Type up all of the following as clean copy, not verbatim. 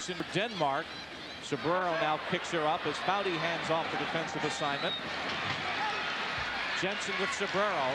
Jensen for Denmark. Sobrero now picks her up as Foudy hands off the defensive assignment. Jensen with Sobrero.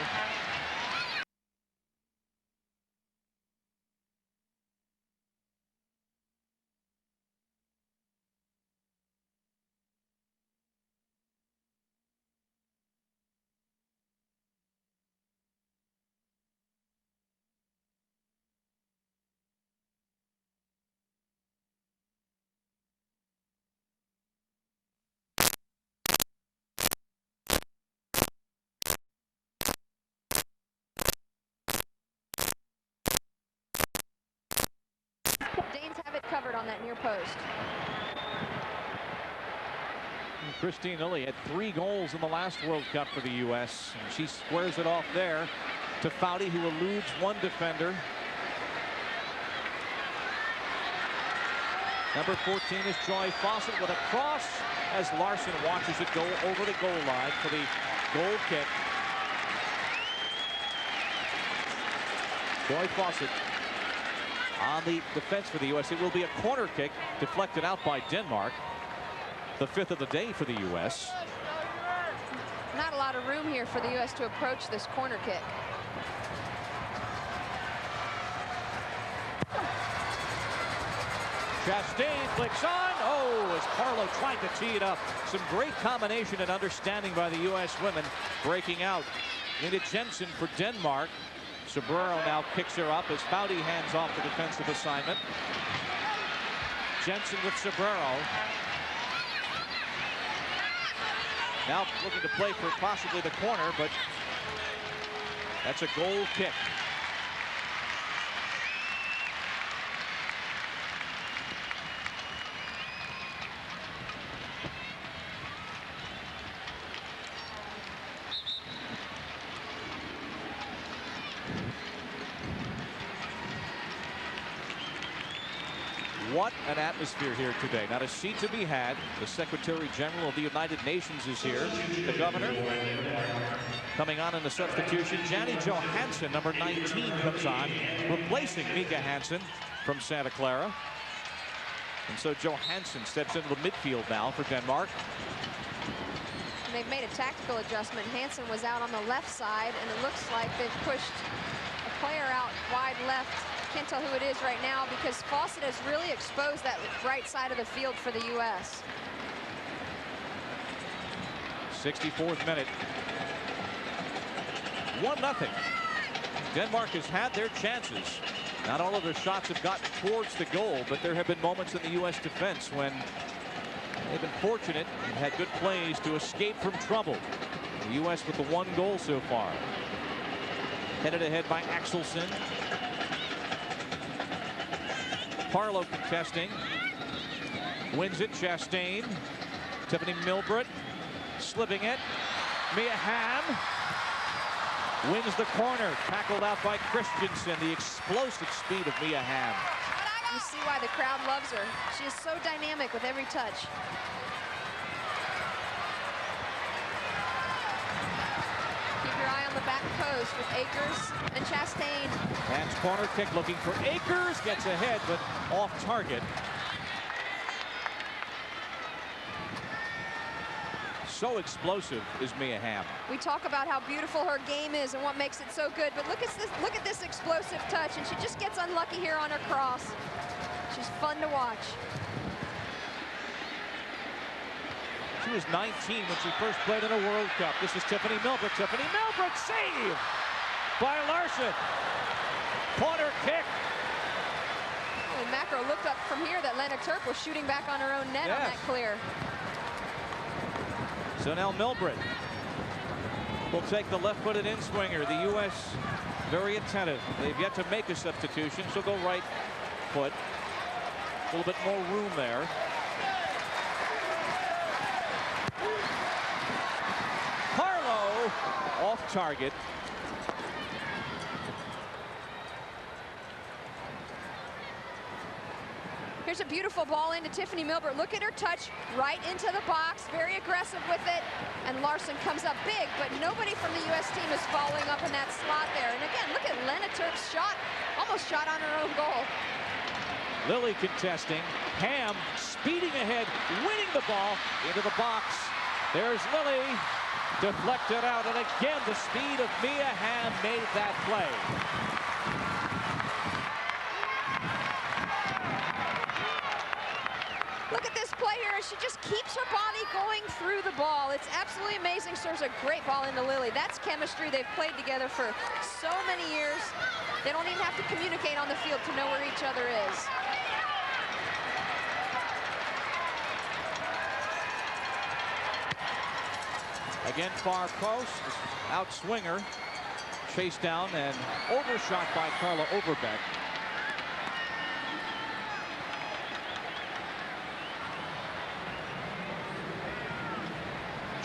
Danes have it covered on that near post. Christine Lilly had 3 goals in the last World Cup for the U.S. And she squares it off there to Foudy, who eludes one defender. Number 14 is Joy Fawcett with a cross as Larson watches it go over the goal line for the goal kick. Joy Fawcett on the defense for the U.S. It will be a corner kick deflected out by Denmark. The 5th of the day for the U.S. Not a lot of room here for the U.S. to approach this corner kick. Chastain flicks on. Oh, as Carlo tried to tee it up. Some great combination and understanding by the U.S. women. Breaking out into Jensen for Denmark. Sobrero now picks her up as Foudy hands off the defensive assignment. Jensen with Sobrero. Now looking to play for possibly the corner, but that's a goal kick. What an atmosphere here today. Not a seat to be had. The Secretary General of the United Nations is here. The governor coming on in the substitution. Janne Johansson, number 19, comes on, replacing Mika Hansen from Santa Clara. And so Johansson steps into the midfield now for Denmark. And they've made a tactical adjustment. Hansen was out on the left side, and it looks like they've pushed a player out wide left. Can't tell who it is right now because Fawcett has really exposed that right side of the field for the U.S. 64th minute. 1-0. Denmark has had their chances. Not all of their shots have gotten towards the goal, but there have been moments in the U.S. defense when they've been fortunate and had good plays to escape from trouble. The U.S. with the 1 goal so far. Headed ahead by Axelson. Parlow contesting. Wins it, Chastain. Tiffany Milbrit slipping it. Mia Hamm wins the corner. Tackled out by Christensen. The explosive speed of Mia Hamm. You see why the crowd loves her. She is so dynamic with every touch. Keep your eye on the back post with Akers and Chastain. That's corner kick looking for Akers. Gets ahead, but off target. So explosive is Mia Hamm. We talk about how beautiful her game is and what makes it so good, but look at this explosive touch, and she just gets unlucky here on her cross. She's fun to watch. She was 19 when she first played in a World Cup. This is Tiffany Milbrit. Tiffany Milbrit, save by Larson. Corner kick. And Macro looked up from here that Lena Turk was shooting back on her own net on that clear. So now Milbrit will take the left-footed in-swinger. The U.S. very attentive. They've yet to make a substitution. She'll go right foot. A little bit more room there. Carlo off target. Here's a beautiful ball into Tiffany Milbrit. Look at her touch right into the box. Very aggressive with it. And Larson comes up big, but nobody from the U.S. team is following up in that slot there. And again, look at Lena Turk's shot. Almost shot on her own goal. Lilly contesting. Ham speeding ahead, winning the ball into the box. There's Lily, deflected out, and again the speed of Mia Hamm made that play. Look at this play here. She just keeps her body going through the ball. It's absolutely amazing. Serves a great ball into Lily. That's chemistry. They've played together for so many years. They don't even have to communicate on the field to know where each other is. Again, far post, out swinger, chased down and overshot by Carla Overbeck.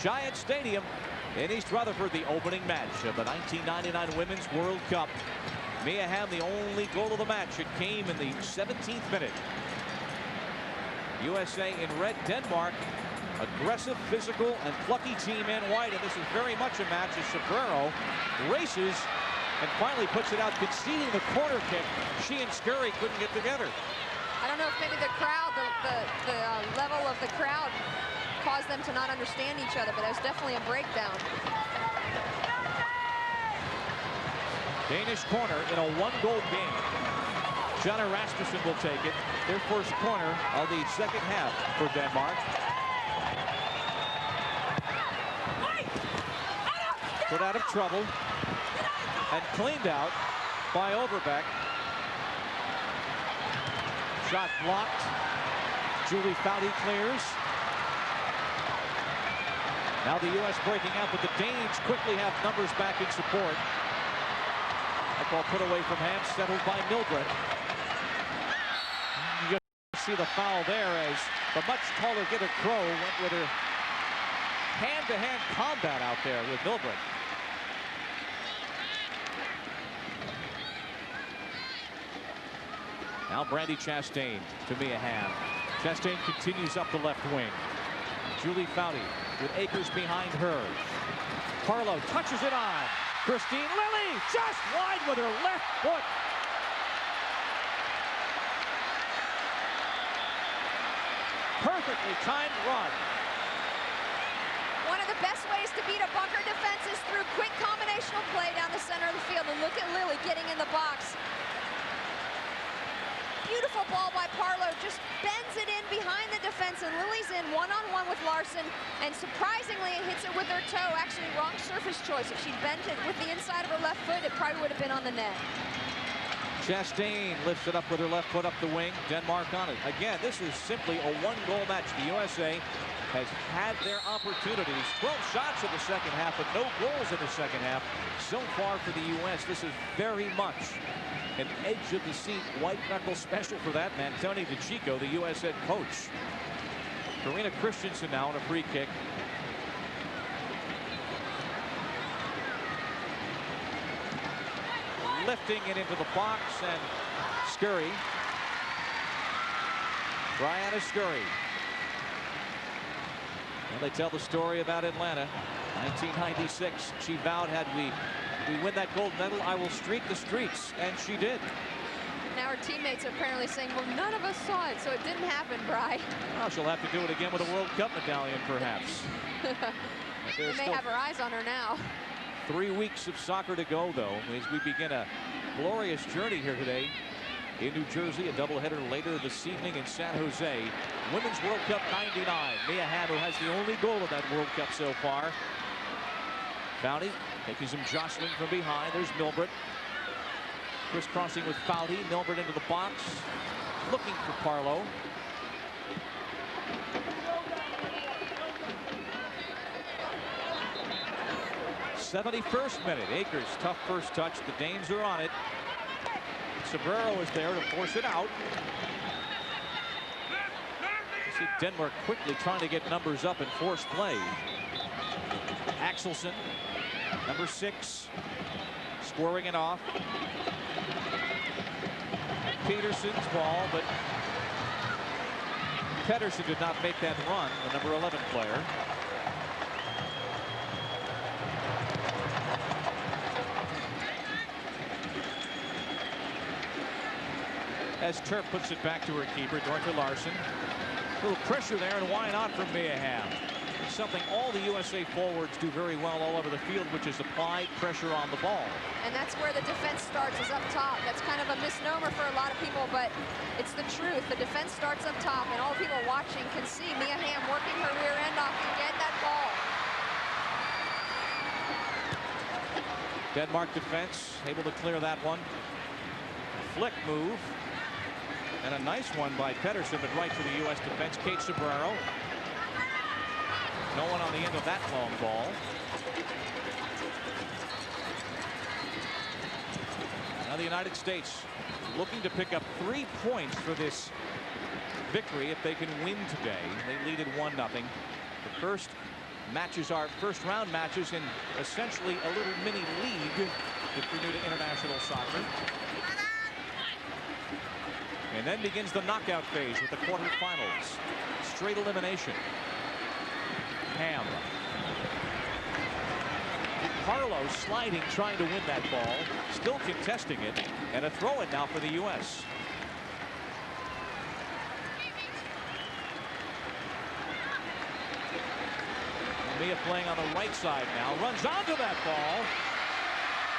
Giant Stadium in East Rutherford, the opening match of the 1999 Women's World Cup. Mia Hamm, the only goal of the match. It came in the 17th minute. USA in red, Denmark. Aggressive, physical, and plucky team in white, and this is very much a match as Sobrero races and finally puts it out, conceding the corner kick. She and Scurry couldn't get together. I don't know if maybe the crowd, the level of the crowd caused them to not understand each other, but there's definitely a breakdown. Danish corner in a one-goal game. Jonna Rasmussen will take it. Their first corner of the second half for Denmark. Put out of trouble and cleaned out by Overbeck. Shot blocked. Julie Foudy clears. Now the U.S. breaking out, but the Danes quickly have numbers back in support. That ball put away from Ham, settled by Mildred. You see the foul there as the much taller Gitta Crow went with her hand-to-hand combat out there with Mildred. Now Brandy Chastain to Mia Hamm. Chastain continues up the left wing. Julie Foudy with Akers behind her. Parlow touches it on. Christine Lilly just wide with her left foot. Perfectly timed run. One of the best ways to beat a bunker defense is through quick combinational play down the center of the field. And look at Lily getting in the box. Beautiful ball by Parlow, just bends it in behind the defense, and Lily's in one-on-one with Larson, and surprisingly it hits it with her toe. Actually, wrong surface choice. If she'd bent it with the inside of her left foot, it probably would have been on the net. Chastain lifts it up with her left foot up the wing. Denmark on it. Again, this is simply a one-goal match. The USA has had their opportunities. 12 shots in the second half, but no goals in the second half. So far for the U.S., this is very much an edge-of-the-seat, white-knuckle special for that man, Tony DeChico, the U.S. head coach. Karina Christensen now on a free kick. Lifting it into the box, and Scurry. Brianna Scurry. And they tell the story about Atlanta. 1996, she vowed, had we win that gold medal, I will streak the streets, and she did. Now her teammates are apparently saying, well, none of us saw it, so it didn't happen, Bri. Well, she'll have to do it again with a World Cup medallion, perhaps. They may have her eyes on her now. 3 weeks of soccer to go, though, as we begin a glorious journey here today in New Jersey. A doubleheader later this evening in San Jose. Women's World Cup 99. Mia Hamm, who has the only goal of that World Cup so far. Foudy taking some jostling from behind. There's Milbert. Crisscrossing with Foudy. Milbert into the box. Looking for Parlow. '71st minute. Akers, tough first touch. The Danes are on it. Sobrero is there to force it out. You see Denmark quickly trying to get numbers up and force play. Axelson, number 6, squaring it off. Peterson's ball, but Pedersen did not make that run, the number 11 player. as Turp puts it back to her keeper, Dorothy Larson. A little pressure there, and why not from Mia Hamm? It's something all the USA forwards do very well all over the field, which is apply pressure on the ball. And that's where the defense starts, is up top. That's kind of a misnomer for a lot of people, but it's the truth. The defense starts up top, and all the people watching can see Mia Hamm working her rear end off to get that ball. Denmark defense able to clear that one. Flick move. And a nice one by Pedersen, but right to the U.S. defense. Kate Sobrero. No one on the end of that long ball. Now the United States looking to pick up 3 points for this victory if they can win today. They lead at 1-0. The first matches are first-round matches in essentially a little mini league if you're new to international soccer. And then begins the knockout phase with the quarterfinals. Straight elimination. Hamm. Carlo sliding, trying to win that ball. Still contesting it. And a throw-in now for the U.S. Mia playing on the right side now. Runs onto that ball.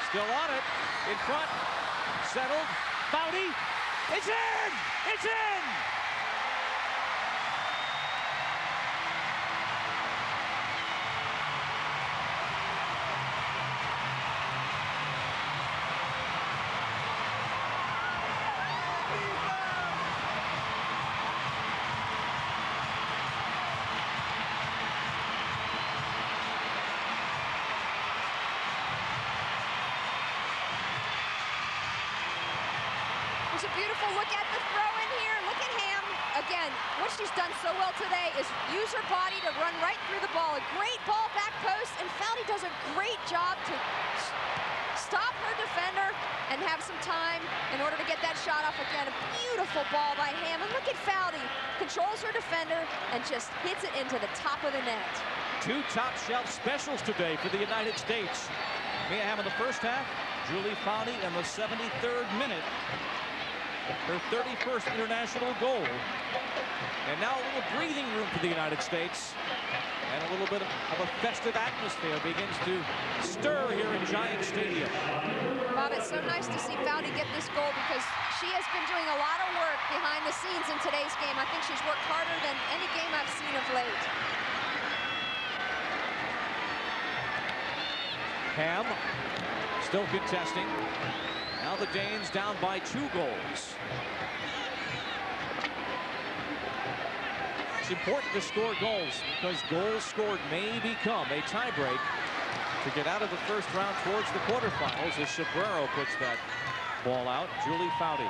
Still on it. In front. Settled. Foudy. It's in! It's in! There's a beautiful look at the throw in here. Look at Hamm. Again, what she's done so well today is use her body to run right through the ball. A great ball back post, and Foudy does a great job to stop her defender and have some time in order to get that shot off again. A beautiful ball by Hamm. And look at Foudy. Controls her defender and just hits it into the top of the net. 2 top shelf specials today for the United States. Mia Hamm in the first half. Julie Foudy in the 73rd minute. Her 31st international goal. And now a little breathing room for the United States. And a little bit of a festive atmosphere begins to stir here in Giant Stadium. Bob, it's so nice to see Foudy get this goal because she has been doing a lot of work behind the scenes in today's game. I think she's worked harder than any game I've seen of late. Hamm still contesting. Now the Danes down by 2 goals. It's important to score goals because goals scored may become a tiebreak to get out of the first round towards the quarterfinals as Sobrero puts that ball out. Julie Foudy.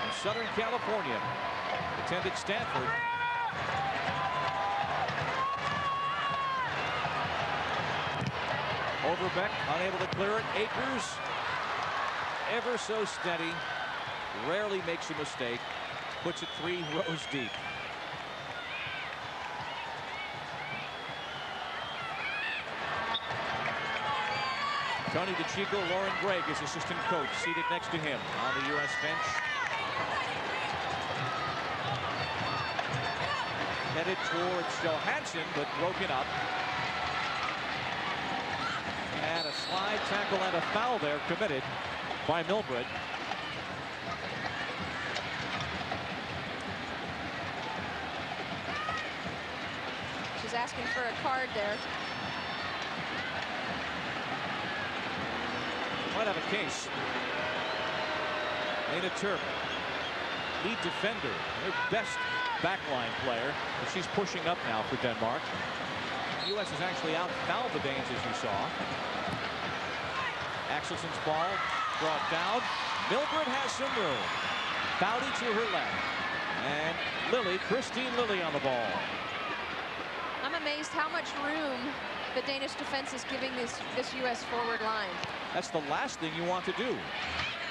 In Southern California, attended Stanford. Overbeck unable to clear it. Akers ever so steady, rarely makes a mistake, puts it 3 rows deep. Tony DeChico, Lauren Gregg, his assistant coach, seated next to him on the U.S. bench. Headed towards Johansson, but broken up. And a slide tackle and a foul there committed by Milbred. She's asking for a card there. Might have a case. Lena Turp, lead defender, their best backline player, but she's pushing up now for Denmark. The U.S. has actually out-fouled the Danes, as you saw. Axelson's ball brought down. Milbred has some room. Foudy to her left. And Lilly, Christine Lilly on the ball. I'm amazed how much room the Danish defense is giving this U.S. forward line. That's the last thing you want to do.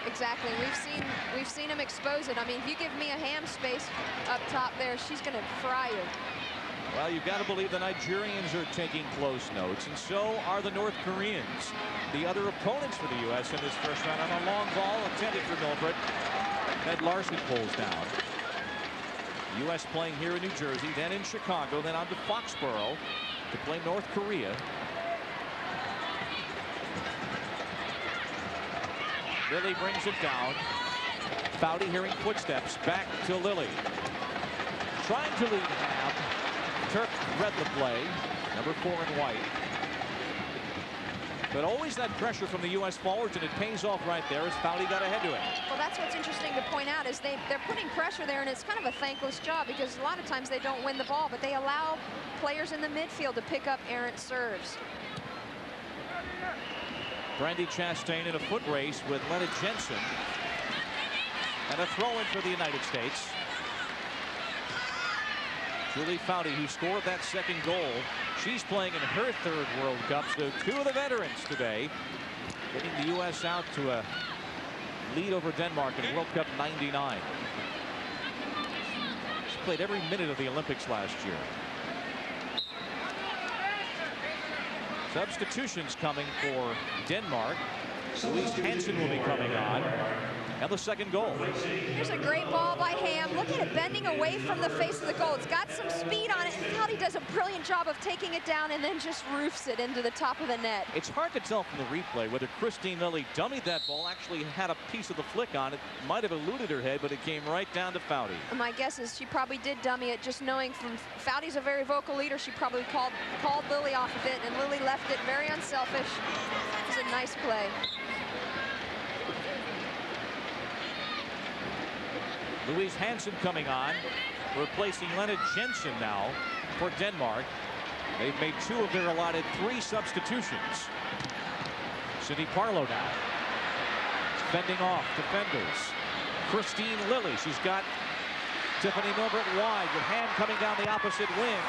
Exactly. We've seen him expose it. I mean, if you give Mia Hamm space up top there, she's going to fry you. Well, you've got to believe the Nigerians are taking close notes, and so are the North Koreans. The other opponents for the U.S. in this first round on a long ball intended for Milford. Ned Larson pulls down. U.S. playing here in New Jersey, then in Chicago, then on to Foxborough to play North Korea. Lilly brings it down. Foudy hearing footsteps. Back to Lilly. Trying to lead Ham. Turk read the play. Number 4 in white. But always that pressure from the U.S. forwards, and it pays off right there as Foudy got ahead to it. Well, that's what's interesting to point out is they're putting pressure there, and it's kind of a thankless job because a lot of times they don't win the ball, but they allow players in the midfield to pick up errant serves. Brandy Chastain in a foot race with Leonard Jensen. And a throw in for the United States. Julie Foudy, who scored that second goal. She's playing in her third World Cup. So 2 of the veterans today getting the U.S. out to a lead over Denmark in World Cup '99. She played every minute of the Olympics last year. Substitutions coming for Denmark. Louise Hansen will be coming on. And the second goal. Here's a great ball by Ham. Look at it bending away from the face of the goal. It's got some speed on it, and Foudy does a brilliant job of taking it down and then just roofs it into the top of the net. It's hard to tell from the replay whether Christine Lilly dummied that ball, actually had a piece of the flick on it. Might have eluded her head, but it came right down to Foudy. My guess is she probably did dummy it, just knowing from Foudy's a very vocal leader. She probably called Lilly off of it, and Lilly left it very unselfish. It was a nice play. Louise Hansen coming on, replacing Leonard Jensen now for Denmark. They've made 2 of their allotted 3 substitutions. Cindy Parlow now. Fending off defenders. Christine Lilly. She's got Tiffany Milbert wide with Ham coming down the opposite wing.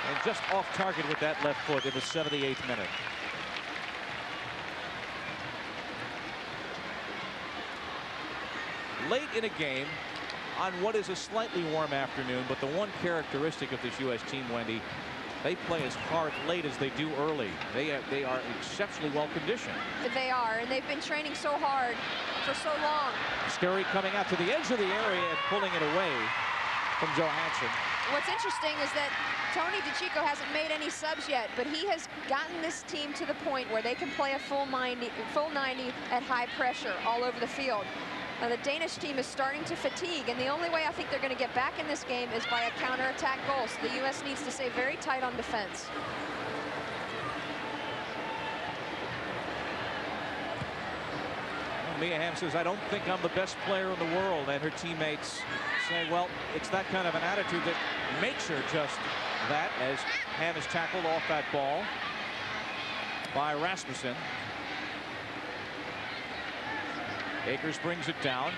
And just off target with that left foot in the 78th minute. Late in a game on what is a slightly warm afternoon, but the one characteristic of this U.S. team, Wendy, they play as hard late as they do early. They are exceptionally well conditioned. They are, and they've been training so hard for so long. Scary coming out to the edge of the area and pulling it away from Johansson. What's interesting is that Tony DeCicco hasn't made any subs yet, but he has gotten this team to the point where they can play a full 90 at high pressure all over the field. The Danish team is starting to fatigue, and the only way I think they're going to get back in this game is by a counterattack goal. So the U.S. needs to stay very tight on defense. Well, Mia Hamm says, I don't think I'm the best player in the world, and her teammates say, well, it's that kind of an attitude that makes her just that, as Hamm is tackled off that ball by Rasmussen. Akers brings it down.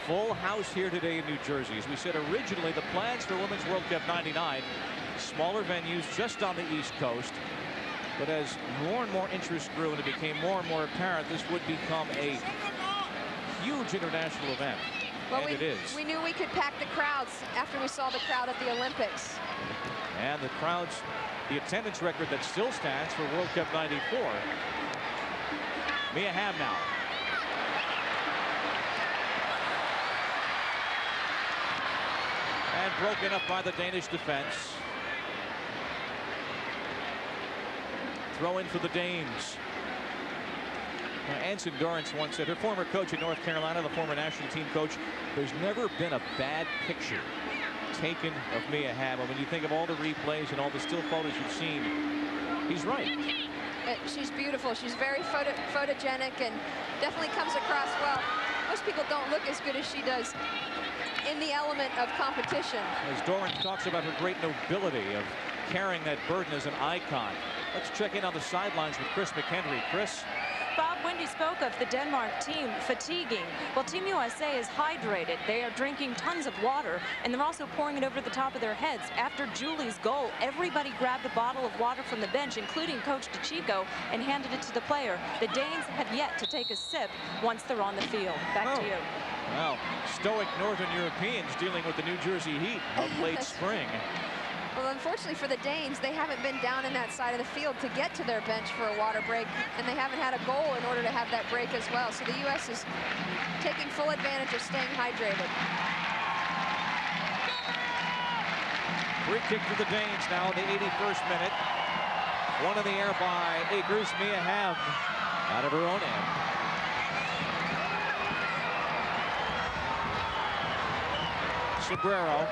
Full house here today in New Jersey. As we said originally, the plans for Women's World Cup '99, smaller venues just on the East Coast. But as more and more interest grew and it became more and more apparent, this would become a huge international event. Well, and it is. We knew we could pack the crowds after we saw the crowd at the Olympics. And the crowds, the attendance record that still stands for World Cup '94. Mia Hamm now. And broken up by the Danish defense. Throw in for the Danes. Anson Dorrance once said, her former coach at North Carolina, the former national team coach, there's never been a bad picture taken of Mia Hamm. When you think of all the replays and all the still photos you've seen, he's right. She's beautiful. She's very photogenic and definitely comes across well. Most people don't look as good as she does in the element of competition. As Dorrance talks about her great nobility of carrying that burden as an icon. Let's check in on the sidelines with Chris McHenry. Chris? Bob, Wendy spoke of the Denmark team fatiguing. Well, Team USA is hydrated. They are drinking tons of water, and they're also pouring it over the top of their heads. After Julie's goal, everybody grabbed a bottle of water from the bench, including Coach DeChico, and handed it to the player. The Danes have yet to take a sip once they're on the field. Back to you. Well, stoic Northern Europeans dealing with the New Jersey heat of late spring. Well, unfortunately for the Danes, they haven't been down in that side of the field to get to their bench for a water break, and they haven't had a goal in order to have that break as well. So the U.S. is taking full advantage of staying hydrated. Free kick for the Danes now in the 81st minute. One in the air by Akers. Mia Hamm out of her own end. Sombrero.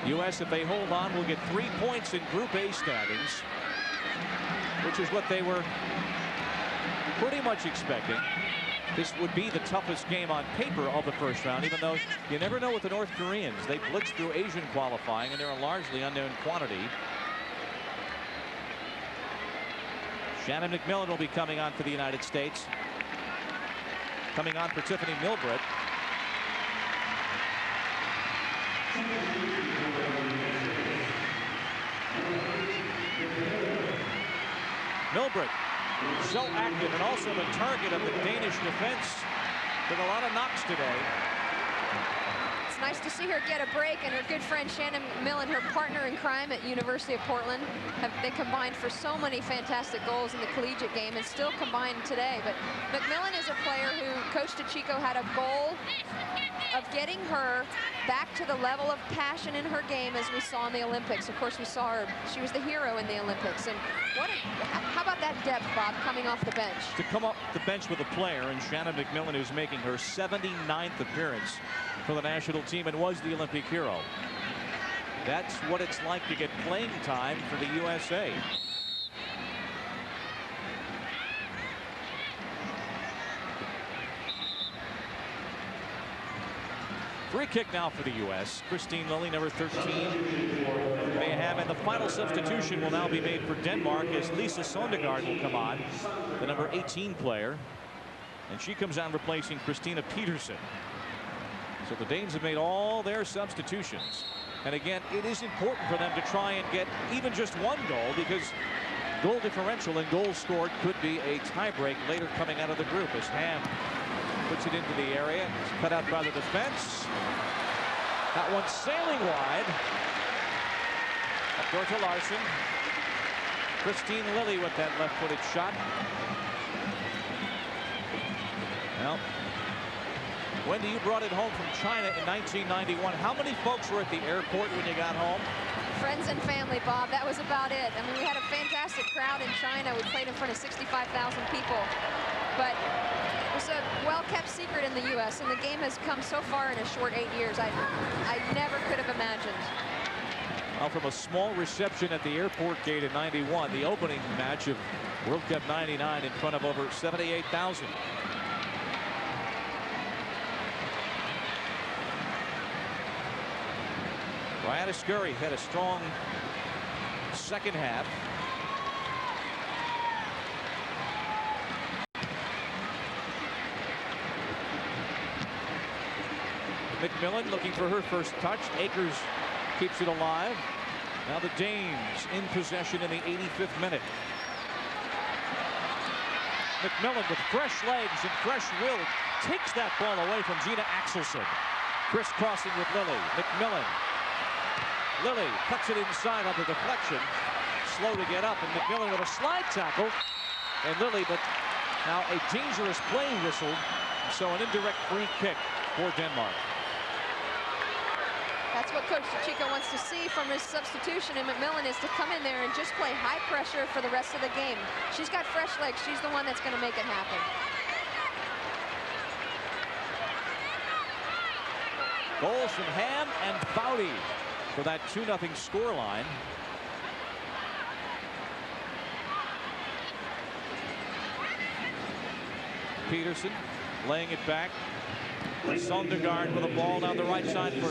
U.S., if they hold on, will get 3 points in Group A standings, which is what they were pretty much expecting. This would be the toughest game on paper of the first round, even though you never know with the North Koreans. They blitzed through Asian qualifying, and they're a largely unknown quantity. Shannon McMillan will be coming on for the United States. Coming on for Tiffany Milbritt. Milbritt, so active and also the target of the Danish defense with a lot of knocks today. It's nice to see her get a break, and her good friend Shannon McMillan, her partner in crime at University of Portland, they combined for so many fantastic goals in the collegiate game and still combined today. But McMillan is a player who Coach DeChico had a goal of getting her back to the level of passion in her game as we saw in the Olympics. Of course, we saw her, she was the hero in the Olympics. And how about that depth, Bob, coming off the bench? To come off the bench with a player, and Shannon McMillan, who's making her 79th appearance for the national team and was the Olympic hero. That's what it's like to get playing time for the USA. Free kick now for the U.S. Christine Lilly, number 13. Mia Hamm, and the final substitution will now be made for Denmark as Lisa Sondergaard will come on, the number 18 player. And she comes on replacing Christina Peterson. So the Danes have made all their substitutions. And again, it is important for them to try and get even just one goal, because goal differential and goals scored could be a tiebreak later coming out of the group as Hamm puts it into the area. It's cut out by the defense. That one sailing wide. Dorthe Larsen. Christine Lilly with that left-footed shot. Well, Wendy, you brought it home from China in 1991. How many folks were at the airport when you got home? Friends and family, Bob. That was about it. I mean, we had a fantastic crowd in China. We played in front of 65,000 people. But it was a well-kept secret in the U.S., and the game has come so far in a short 8 years. I never could have imagined. Well, from a small reception at the airport gate in 91, the opening match of World Cup 99 in front of over 78,000. Brianna Scurry had a strong second half. McMillan looking for her first touch. Akers keeps it alive. Now the Danes in possession in the 85th minute. McMillan with fresh legs and fresh will takes that ball away from Gina Axelson. Crisscrossing with Lilly. McMillan. Lilly cuts it inside on the deflection. Slow to get up, and McMillan with a slide tackle. And Lilly, but now a dangerous play whistle. So an indirect free kick for Denmark. That's what Coach DeChico wants to see from his substitution, and McMillan is to come in there and just play high pressure for the rest of the game. She's got fresh legs. She's the one that's going to make it happen. Goals from Hamm and Foudy for that 2-0 scoreline. Peterson laying it back. Sondergaard with a ball down the right side for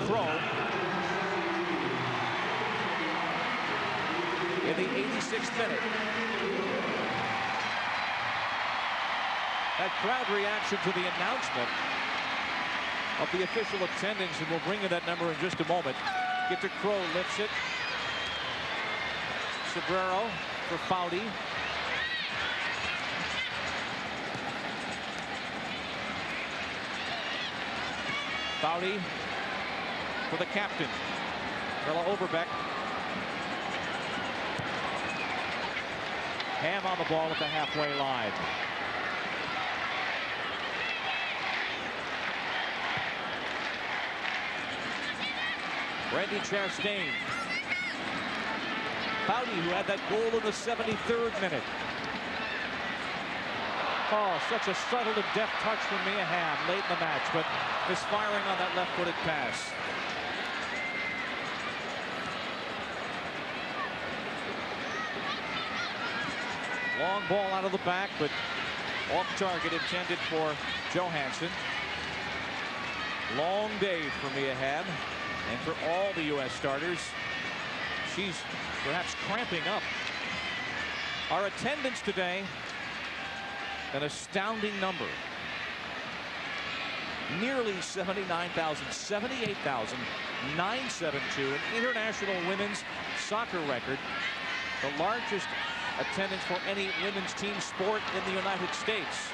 throw. in the 86th minute. That crowd reaction to the announcement of the official attendance, and we'll bring you that number in just a moment. Get to Crow, lifts it. Sobrero for Foudy. Foudy for the captain, Carla Overbeck. Ham on the ball at the halfway line. Randy Chastain. Foudy, who had that goal in the 73rd minute. Oh, such a subtle and deft touch from Mia Hamm late in the match, but misfiring on that left-footed pass. Long ball out of the back, but off target, intended for Johansson. Long day for Mia Hamm and for all the U.S. starters. She's perhaps cramping up. Our attendance today, an astounding number. Nearly 79,000, 78,972, an international women's soccer record, the largest attendance for any women's team sport in the United States.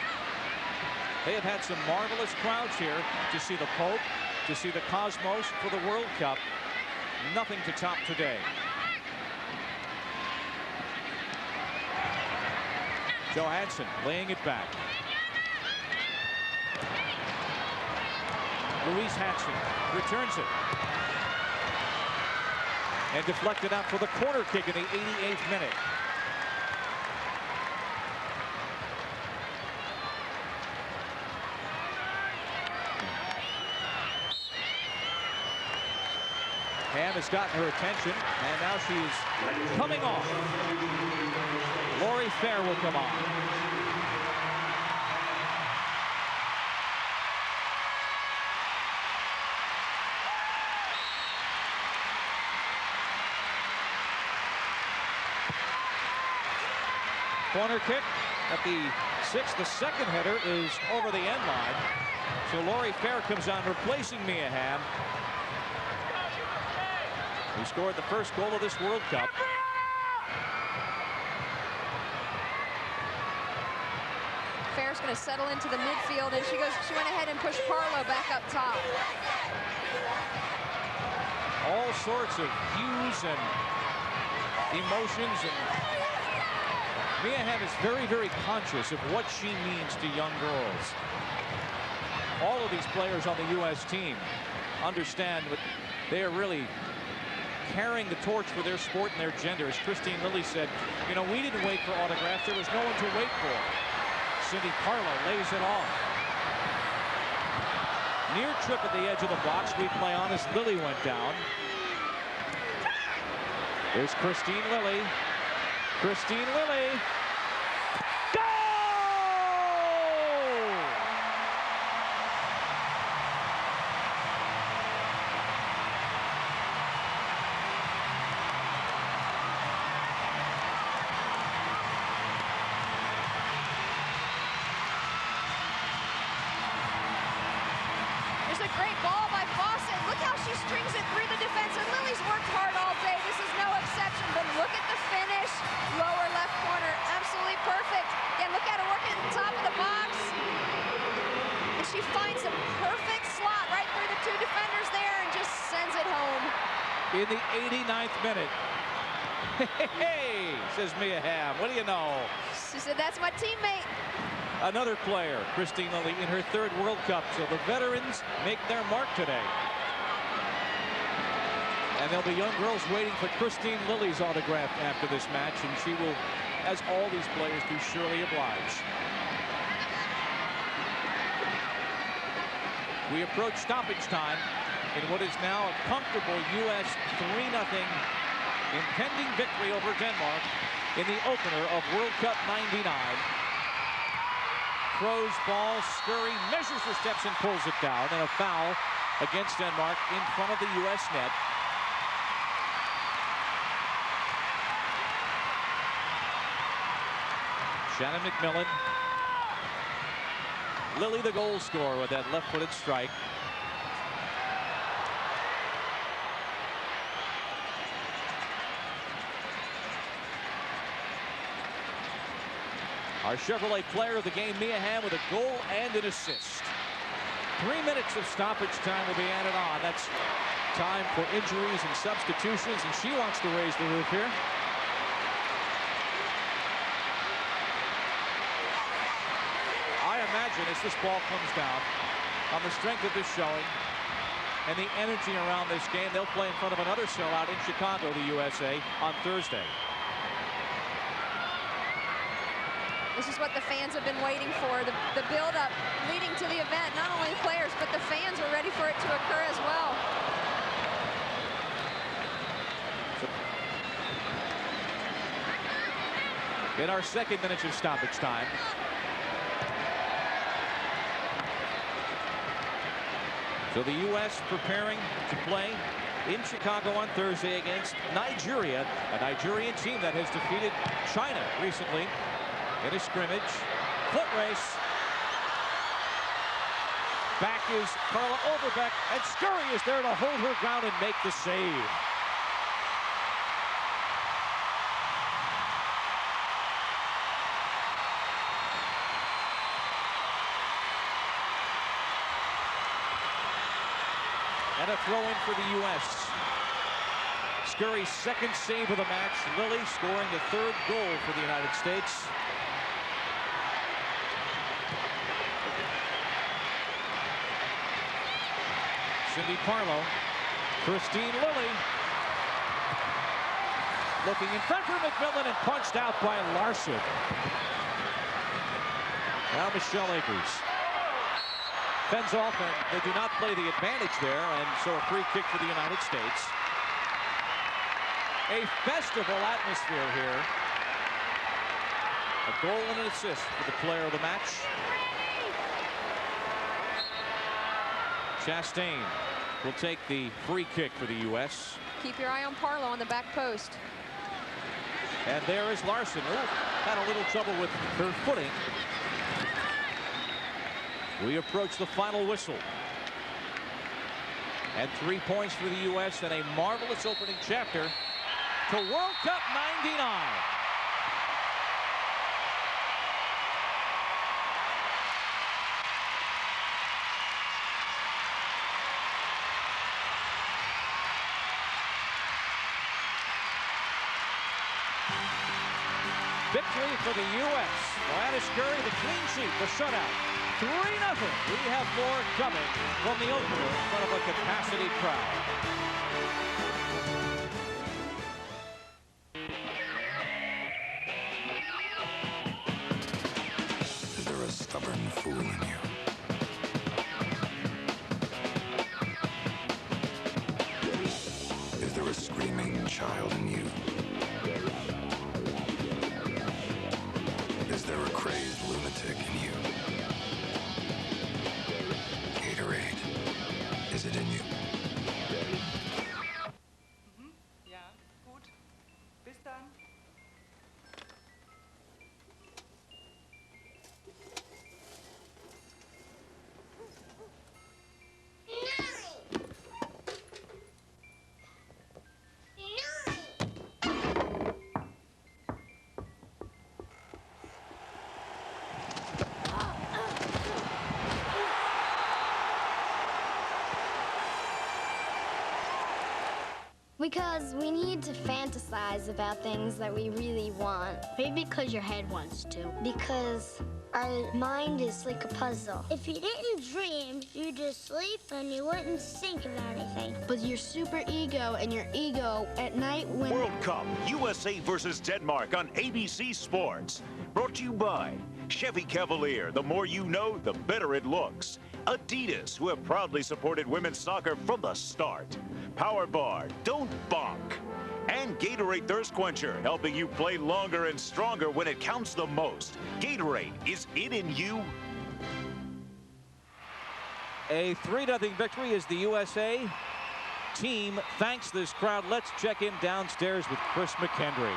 They have had some marvelous crowds here to see the Pope, to see the Cosmos for the World Cup. Nothing to top today. Johansson laying it back. Louise Hansen returns it. And deflected out for the corner kick in the 88th minute. Hamm has gotten her attention, and now she's coming off. Lori Fair will come on. Corner kick at the 6th. The second header is over the end line. So Lori Fair comes on, replacing Mia Hamm, who scored the first goal of this World Cup. Fair's going to settle into the midfield, and she went ahead and pushed Parlow back up top. All sorts of hues and emotions, and Mia Hamm is very, very conscious of what she means to young girls. All of these players on the U.S. team understand that they are really carrying the torch for their sport and their gender. As Christine Lilly said, you know, we didn't wait for autographs. There was no one to wait for. Cindy Parlow lays it off. Near trip at the edge of the box. We play on as Lilly went down. There's Christine Lilly. Christine Lilly. Goal! There's a great ball by Fawcett. Look how she strings it through the defense, and Lily's worked hard all day. This is no exception, but look at the finish. Lower left corner, absolutely perfect. Again, look at her working at the top of the box. And she finds the perfect slot right through the two defenders there and just sends it home. In the 89th minute. Hey, says Mia Hamm. What do you know? She said, that's my teammate. Another player, Christine Lilly, in her third World Cup. So the veterans make their mark today. And there'll be young girls waiting for Christine Lilly's autograph after this match, and she will, as all these players do, surely oblige. We approach stoppage time in what is now a comfortable U.S. 3-0 impending victory over Denmark in the opener of World Cup '99. Crow's ball. Scurry measures her steps and pulls it down, and a foul against Denmark in front of the U.S. net. Shannon McMillan. Lilly, the goal scorer, with that left-footed strike. Our Chevrolet player of the game, Mia Hamm, with a goal and an assist. 3 minutes of stoppage time will be added on. That's time for injuries and substitutions, and she wants to raise the roof here. I imagine as this ball comes down, on the strength of this showing and the energy around this game, they'll play in front of another sellout in Chicago, the USA, on Thursday. This is what the fans have been waiting for, the build-up leading to the event. Not only the players, but the fans are ready for it to occur as well. In our second minute of stoppage time. So the U.S. preparing to play in Chicago on Thursday against Nigeria, a Nigerian team that has defeated China recently in a scrimmage. Foot race. Back is Carla Overbeck, and Scurry is there to hold her ground and make the save. And a throw-in for the U.S. Scurry's second save of the match. Lilly scoring the third goal for the United States. Cindy Parlow. Christine Lilly. Looking in front for McMillan and punched out by Larson. Now Michelle Akers fends off, and they do not play the advantage there, and so a free kick for the United States. A festival atmosphere here. A goal and an assist for the player of the match. Chastain will take the free kick for the U.S. Keep your eye on Parlow on the back post. And there is Larson, who had a little trouble with her footing. We approach the final whistle. And 3 points for the U.S. and a marvelous opening chapter to World Cup '99. Victory for the U.S. Joanna Scurry, the clean sheet, the shutout. 3-0. We have more coming from the opener in front of a capacity crowd. Is there a stubborn fool in you? Is there a screaming child in you? Is there a crazed lunatic in you? Gatorade, is it in you? Ja, gut. Bis dann. Because we need to fantasize about things that we really want. Maybe because your head wants to. Because our mind is like a puzzle. If you didn't dream, you'd just sleep and you wouldn't think of anything. But your super ego and your ego at night when... World Cup, USA versus Denmark on ABC Sports. Brought to you by Chevy Cavalier. The more you know, the better it looks. Adidas, who have proudly supported women's soccer from the start. Power Bar, don't bonk. And Gatorade Thirst Quencher, helping you play longer and stronger when it counts the most. Gatorade, is it in you? A 3-0 victory as the USA team thanks this crowd. Let's check in downstairs with Chris McKendry.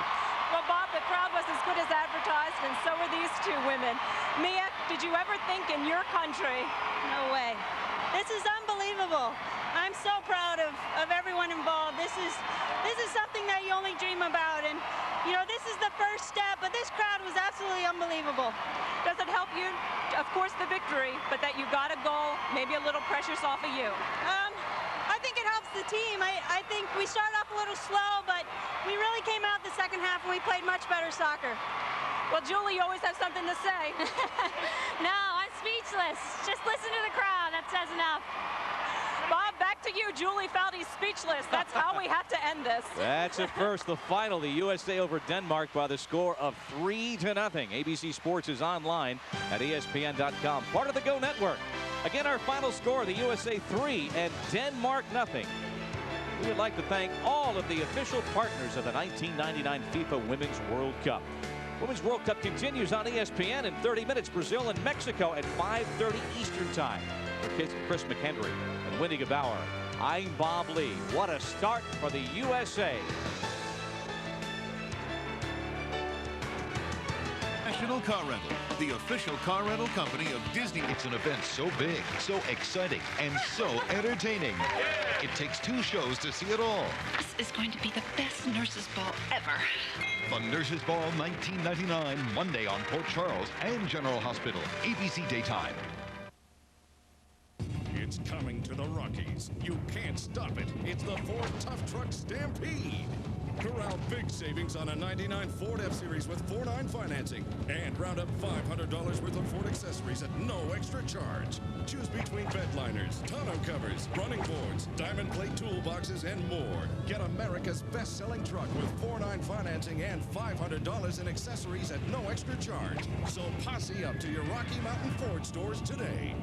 Well, Bob, the crowd was as good as advertised. and so are these two women. Mia, did you ever think in your country? No way. This is unbelievable. I'm so proud of everyone involved. This is something that you only dream about. And, you know, this is the first step, but this crowd was absolutely unbelievable. Does it help you? Of course, the victory, but that you got a goal, maybe a little pressure's off of you. I think it helps the team. I think we started off a little slow, but we really came out the second half and we played much better soccer. Well, Julie, you always have something to say. No, I'm speechless. Just listen to the crowd. That says enough. Bob, back to you. Julie felt he's speechless. That's how we have to end this. That's it first. The final, the USA over Denmark by the score of 3-0. ABC Sports is online at ESPN.com. Part of the Go Network. Again, our final score, the USA 3 and Denmark 0. We would like to thank all of the official partners of the 1999 FIFA Women's World Cup. Women's World Cup continues on ESPN in 30 minutes. Brazil and Mexico at 5:30 Eastern Time. For Chris McHenry and Wendy Gebauer, I'm Bob Lee. What a start for the USA. National Car Rental, the official car rental company of Disney. It's an event so big, so exciting, and so entertaining. It takes 2 shows to see it all. This is going to be the best Nurses Ball ever. The Nurses Ball 1999, Monday on Port Charles and General Hospital, ABC Daytime. It's coming to the Rockies. You can't stop it. It's the Ford Tough Truck Stampede. Corral big savings on a '99 Ford F-Series with 4.9 financing. And round up $500 worth of Ford accessories at no extra charge. Choose between bed liners, tonneau covers, running boards, diamond plate toolboxes, and more. Get America's best-selling truck with 4.9 financing and $500 in accessories at no extra charge. So posse up to your Rocky Mountain Ford stores today.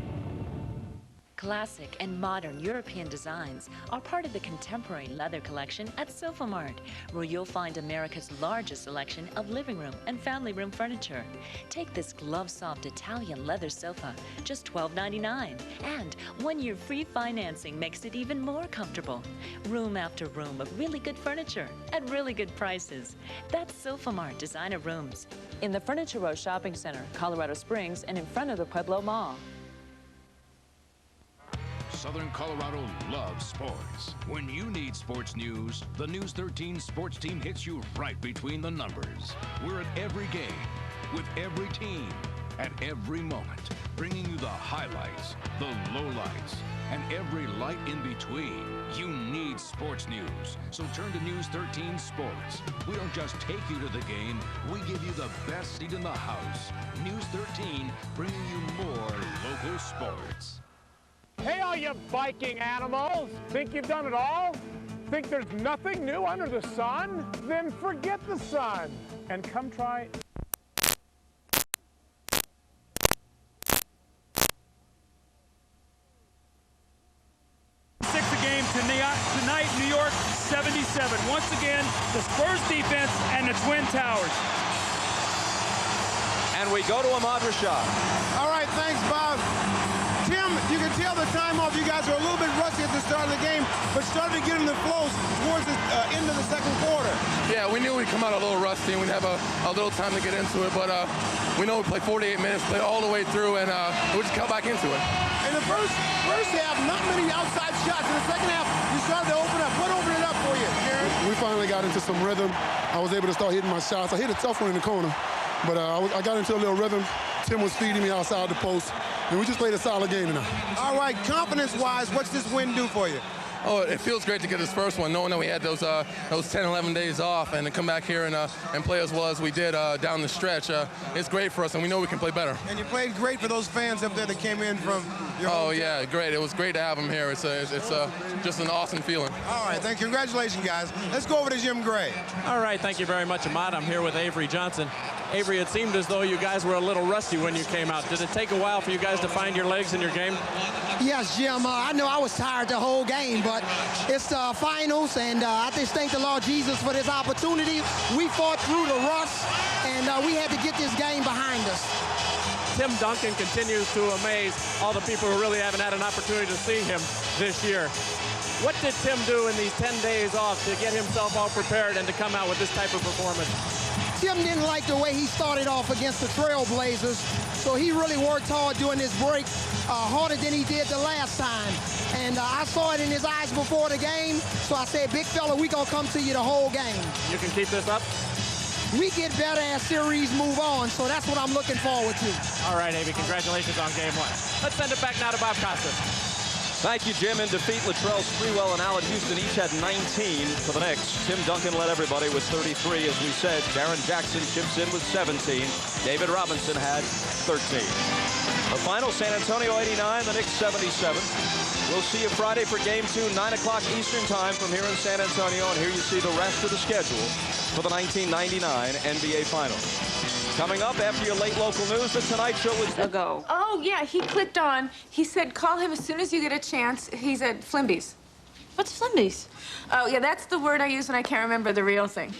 Classic and modern European designs are part of the contemporary leather collection at Sofamart, where you'll find America's largest selection of living room and family room furniture. Take this glove-soft Italian leather sofa, just $12.99, and 1-year free financing makes it even more comfortable. Room after room of really good furniture at really good prices. That's Sofamart Designer Rooms in the Furniture Row Shopping Center, Colorado Springs, and in front of the Pueblo Mall. Southern Colorado loves sports. When you need sports news, the News 13 sports team hits you right between the numbers. We're at every game, with every team, at every moment, bringing you the highlights, the lowlights, and every light in between. You need sports news, so turn to News 13 Sports. We don't just take you to the game, we give you the best seat in the house. News 13, bringing you more local sports. Hey, all you biking animals! Think you've done it all? Think there's nothing new under the sun? Then forget the sun and come try. Tonight, New York 77. Once again, the Spurs defense and the Twin Towers. And we go to Ahmad Rashad. All right, thanks, Bob. Tim, you can tell the time off. You guys were a little bit rusty at the start of the game, but started to get in the flow towards the end of the second quarter. Yeah, we knew we'd come out a little rusty and we'd have a little time to get into it, but we know we played 48 minutes, played all the way through, and we just got back into it. In the first half, not many outside shots. In the second half, you started to open up. What opened it up for you, Jared? We finally got into some rhythm. I was able to start hitting my shots. I hit a tough one in the corner, but I got into a little rhythm. Tim was feeding me outside the post, and we just played a solid game tonight. All right, confidence-wise, what's this win do for you? Oh, it feels great to get this first one, knowing that we had those 10, 11 days off, and to come back here and play as well as we did down the stretch. It's great for us, and we know we can play better. And you played great for those fans up there that came in from your hometown. Yeah, great. It was great to have them here. It's just an awesome feeling. All right, thank you. Congratulations, guys. Let's go over to Jim Gray. All right, thank you very much, Ahmad. I'm here with Avery Johnson. Avery, it seemed as though you guys were a little rusty when you came out. Did it take a while for you guys to find your legs in your game? Yes, Jim. I know I was tired the whole game, but it's the finals, and I just thank the Lord Jesus for this opportunity. We fought through the rust, and we had to get this game behind us. Tim Duncan continues to amaze all the people who really haven't had an opportunity to see him this year. What did Tim do in these 10 days off to get himself all prepared and to come out with this type of performance? Tim didn't like the way he started off against the Trailblazers, so he really worked hard during this break, harder than he did the last time. And I saw it in his eyes before the game, so I said, big fella, we gonna come to you the whole game. You can keep this up? We get better as series move on, so that's what I'm looking forward to. All right, Avy, congratulations on game one. Let's send it back now to Bob Costas. Thank you, Jim. In defeat, Latrell Sprewell and Allen Houston each had 19 for the Knicks. Tim Duncan led everybody with 33, as we said. Jaren Jackson chips in with 17. David Robinson had 13. The final, San Antonio 89, the Knicks 77. We'll see you Friday for Game 2, 9 o'clock Eastern Time from here in San Antonio. And here you see the rest of the schedule for the 1999 NBA Finals. Coming up after your late local news, the Tonight Show with... Ago. Oh, yeah, he clicked on. He said, call him as soon as you get a chance. He's at Flimby's. What's Flimby's? Oh, yeah, that's the word I use when I can't remember the real thing.